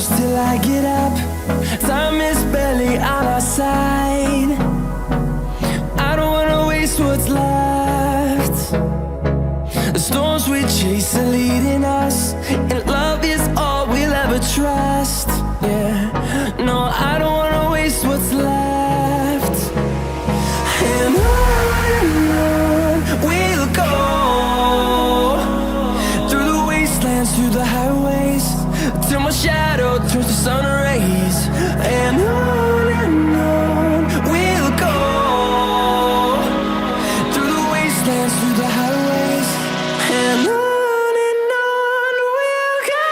close till I get up. Time is barely on our side. I don't wanna waste what's left. The storms we chase are leading us, and love is all we'll ever trust. Yeah, no, I don't wanna waste what's left. And on we'll go, through the wastelands, through the highways, till my shadow turns to sun rays. And on we'll go, through the wastelands, through the highways, and on we'll go.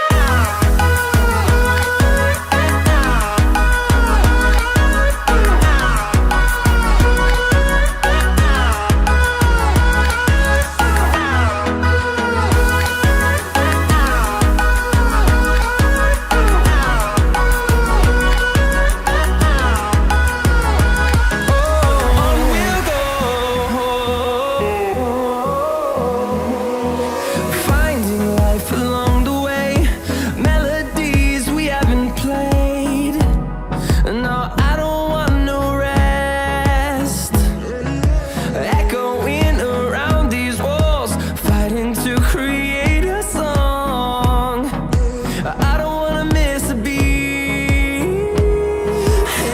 Finding life along the way, melodies we haven't played. No, I don't want no rest. Echoing around these walls, fighting to create a song. I don't wanna miss a beat.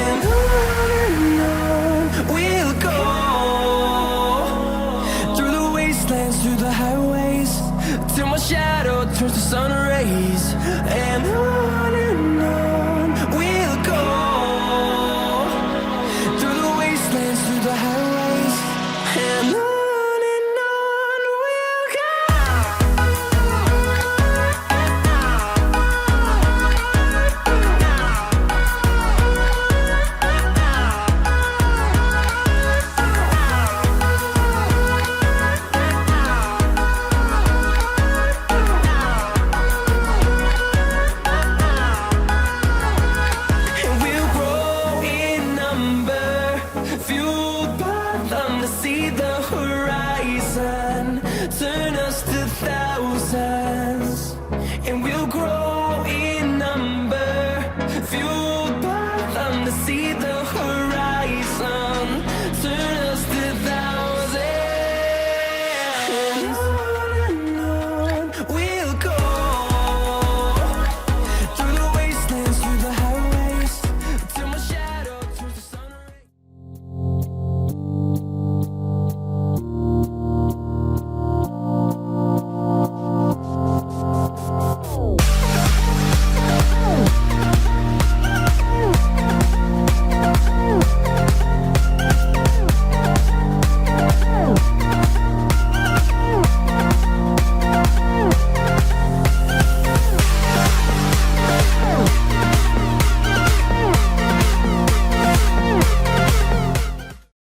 And on we'll go, through the wastelands, through the highways, till my shadow turns to sun rays. And on we'll go, through the wastelands, through the highways, and on we'll go. And we'll grow in number, fueled by them to see the horizon, turn us to thousands. And we'll grow in number, fueled by them to see the horizon.